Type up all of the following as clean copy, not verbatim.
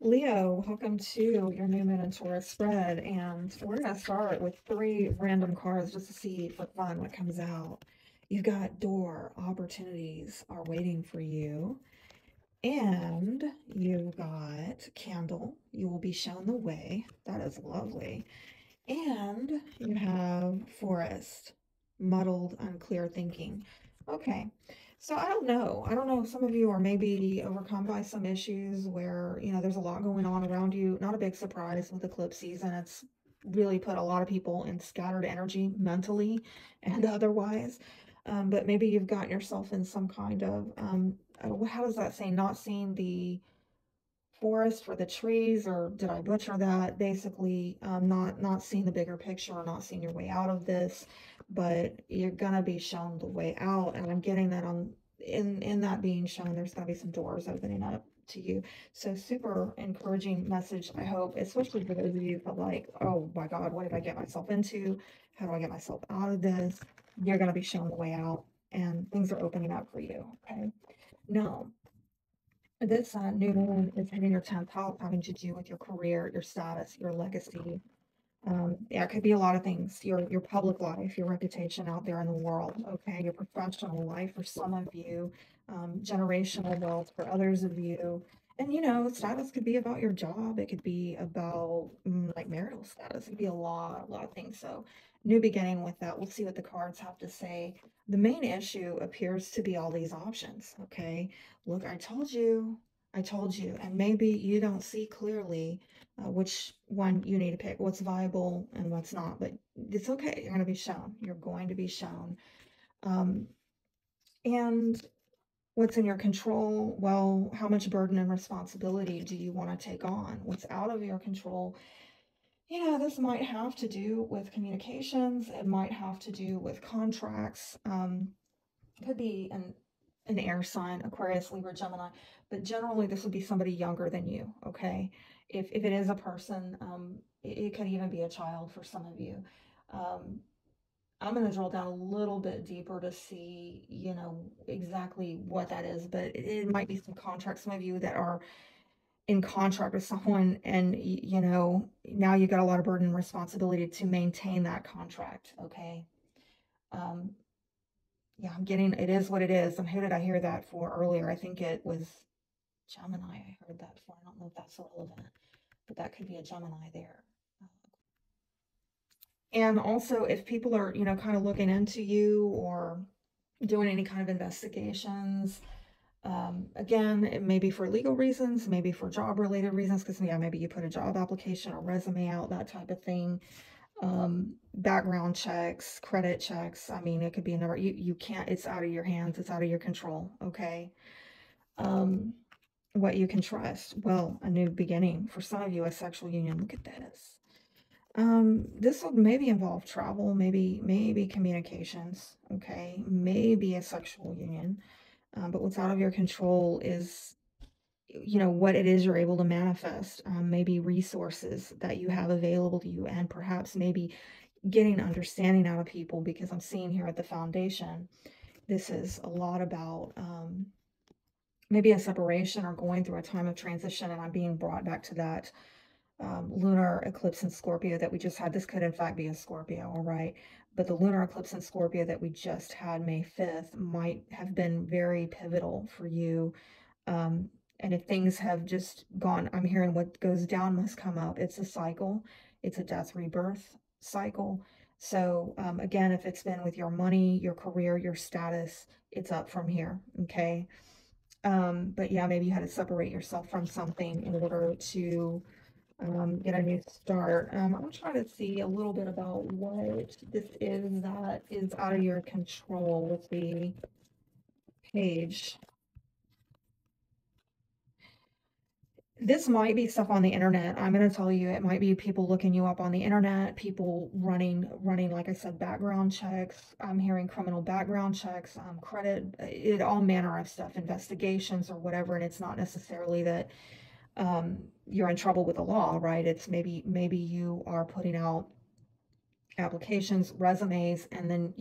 Leo, welcome to your new Moon and Taurus spread, and we're going to start with three random cards just to see for fun what comes out. You've got door, opportunities are waiting for you, and you've got candle, you will be shown the way. That is lovely. And you have forest, muddled, unclear thinking. Okay, so I don't know. I don't know if some of you are maybe overcome by some issues where, there's a lot going on around you. Not a big surprise with eclipse season. It's really put a lot of people in scattered energy mentally and otherwise. But maybe you've gotten yourself in some kind of, how does that say, not seeing the forest for the trees, or did I butcher that? Basically, not seeing the bigger picture, or not seeing your way out of this, but you're gonna be shown the way out, and I'm getting that on in that being shown, there's gonna be some doors opening up to you. So super encouraging message, I hope, especially for those of you who feel like, oh my God, what did I get myself into? How do I get myself out of this? You're gonna be shown the way out, and things are opening up for you. Okay. Now, this new moon is hitting your 10th house, having to do with your career, your status, your legacy. Yeah, it could be a lot of things. Your public life, your reputation out there in the world. Okay, your professional life for some of you, generational wealth for others of you. And status could be about your job. It could be about like marital status. It could be a lot of things. So, new beginning with that. We'll see what the cards have to say. The main issue appears to be all these options. Okay, look, I told you, and maybe you don't see clearly which one you need to pick, what's viable and what's not. But it's okay. You're going to be shown. You're going to be shown. Um, and what's in your control? Well, how much burden and responsibility do you want to take on? What's out of your control? This might have to do with communications. It might have to do with contracts. It could be an air sign, Aquarius, Libra, Gemini, but generally this would be somebody younger than you, okay? If it is a person, it could even be a child for some of you. Um, I'm going to drill down a little bit deeper to see, exactly what that is, but it might be some contracts. Some of you that are in contract with someone, and now you got a lot of burden and responsibility to maintain that contract, okay? Um, yeah, I'm getting it is what it is. And who did I hear that for earlier? I think it was Gemini. I heard that for. I don't know if that's relevant, but that could be a Gemini there. And also, if people are, kind of looking into you or doing any kind of investigations, again, it may be for legal reasons, maybe for job related reasons, because yeah, maybe you put a job application or resume out, that type of thing. Background checks, credit checks. I mean, it could be a number. You can't. It's out of your hands. It's out of your control. Okay. Um, what you can trust. Well, a new beginning for some of you, a sexual union. Look at this. This would maybe involve travel, maybe communications. Okay, maybe a sexual union. But what's out of your control is what it is you're able to manifest, maybe resources that you have available to you, and perhaps maybe getting understanding out of people, because I'm seeing here at the foundation this is a lot about maybe a separation or going through a time of transition, and I'm being brought back to that lunar eclipse in Scorpio that we just had. This could in fact be a Scorpio, all right, but the lunar eclipse in Scorpio that we just had May 5th might have been very pivotal for you. And if things have just gone, I'm hearing what goes down must come up. It's a cycle, it's a death rebirth cycle. So, again, if it's been with your money, your career, your status, it's up from here. Okay. But yeah, maybe you had to separate yourself from something in order to get a new start. I'm trying to see a little bit about what this is that is out of your control with the page. This might be stuff on the internet. I'm going to tell you, it might be people looking you up on the internet, people running, like I said, background checks. I'm hearing criminal background checks, credit, all manner of stuff, investigations or whatever. And it's not necessarily that you're in trouble with the law, right? It's maybe you are putting out applications, resumes, and then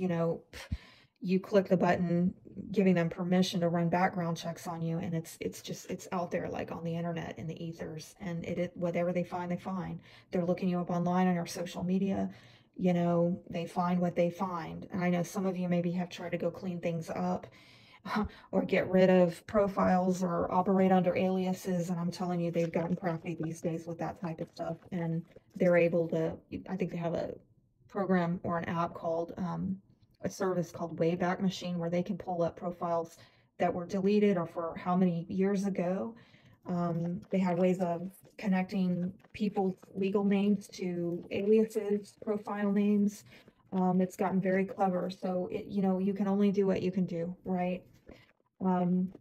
you click the button, giving them permission to run background checks on you, and it's out there like on the internet in the ethers, and whatever they find, they find. They're looking you up online on your social media, they find what they find. And I know some of you maybe have tried to go clean things up or get rid of profiles or operate under aliases, and I'm telling you, they've gotten crafty these days with that type of stuff, and they're able to, I think they have a program or an app called a service called Wayback Machine, where they can pull up profiles that were deleted or for how many years ago. They have ways of connecting people's legal names to aliases, profile names. It's gotten very clever. So you can only do what you can do, right? And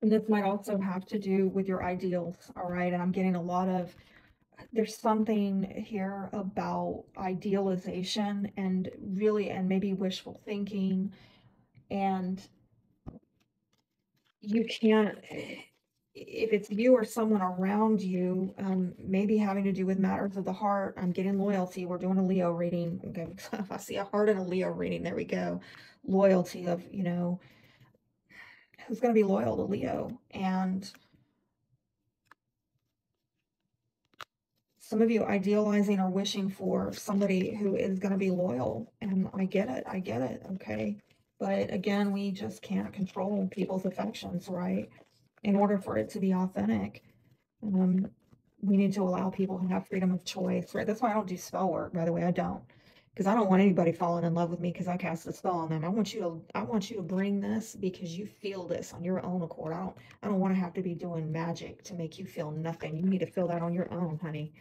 this might also have to do with your ideals, all right? And I'm getting there's something here about idealization and maybe wishful thinking. And you can't, if it's you or someone around you, maybe having to do with matters of the heart. I'm getting loyalty. We're doing a Leo reading. Okay, I see a heart and a Leo reading. There we go. Loyalty of, who's going to be loyal to Leo. And some of you idealizing or wishing for somebody who is going to be loyal. And I get it. Okay. But again, we just can't control people's affections, right? In order for it to be authentic, we need to allow people to have freedom of choice, right? That's why I don't do spell work, by the way. I don't, because I don't want anybody falling in love with me because I cast a spell on them. I want you to bring this because you feel this on your own accord. I don't want to have to be doing magic to make you feel nothing. You need to feel that on your own, honey.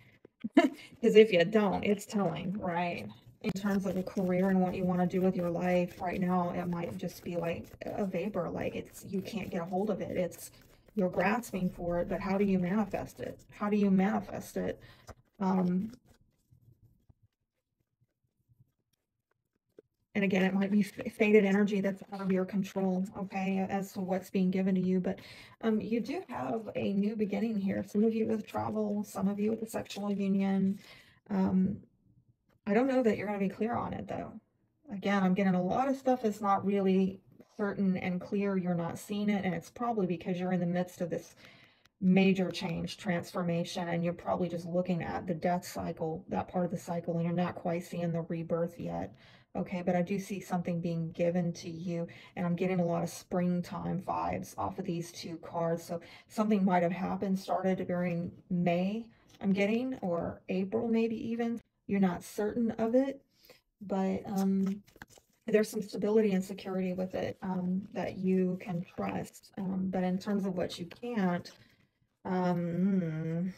Because if you don't, it's telling, right? In terms of a career and what you want to do with your life right now, it might just be like a vapor, like you can't get a hold of it. You're grasping for it, but how do you manifest it? And again, it might be faded energy that's out of your control, okay, as to what's being given to you. But you do have a new beginning here. Some of you with travel, some of you with a sexual union. I don't know that you're going to be clear on it, though. Again, I'm getting a lot of stuff that's not really certain and clear. You're not seeing it, and it's probably because you're in the midst of this major change, transformation, and you're probably just looking at the death cycle, that part of the cycle, and you're not quite seeing the rebirth yet. Okay, but I do see something being given to you, and I'm getting a lot of springtime vibes off of these two cards. So something might have happened, started during May, I'm getting, or April maybe even. You're not certain of it, but there's some stability and security with it that you can trust. But in terms of what you can't, um,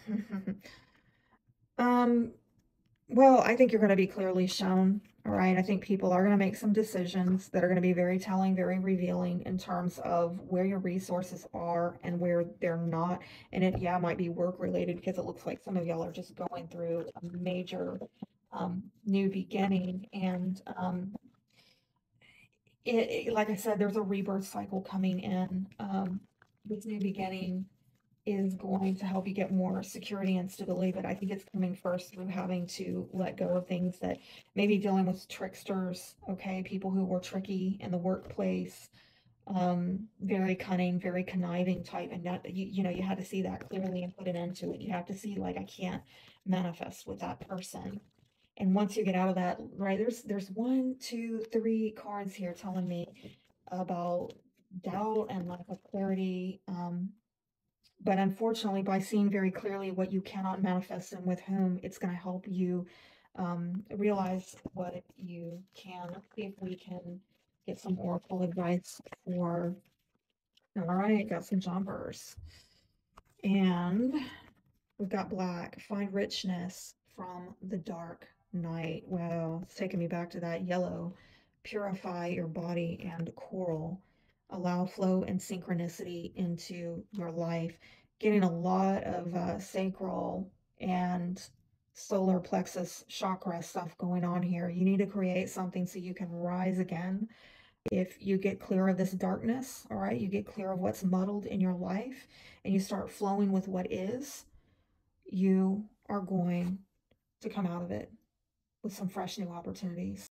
well, I think you're going to be clearly shown. All right. I think people are going to make some decisions that are going to be very telling, very revealing in terms of where your resources are and where they're not. And it, yeah, might be work related because it looks like some of y'all are just going through a major new beginning. And like I said, there's a rebirth cycle coming in. This new beginning is going to help you get more security and stability, but I think it's coming first through having to let go of things that maybe dealing with tricksters, okay, people who were tricky in the workplace, very cunning, very conniving type, and that you had to see that clearly and put an end to it. You have to see, like, I can't manifest with that person. And once you get out of that, right, there's one, two, three cards here telling me about doubt and lack of clarity. But unfortunately, by seeing very clearly what you cannot manifest and with whom, it's going to help you realize what you can. Let's see if we can get some oracle advice for. All right, got some jumpers. And we've got black. Find richness from the dark night. Wow, it's taking me back to that yellow. Purify your body and coral. Allow flow and synchronicity into your life. Getting a lot of sacral and solar plexus chakra stuff going on here. You need to create something so you can rise again. If you get clear of this darkness, all right, you get clear of what's muddled in your life and you start flowing with what is, you are going to come out of it with some fresh new opportunities.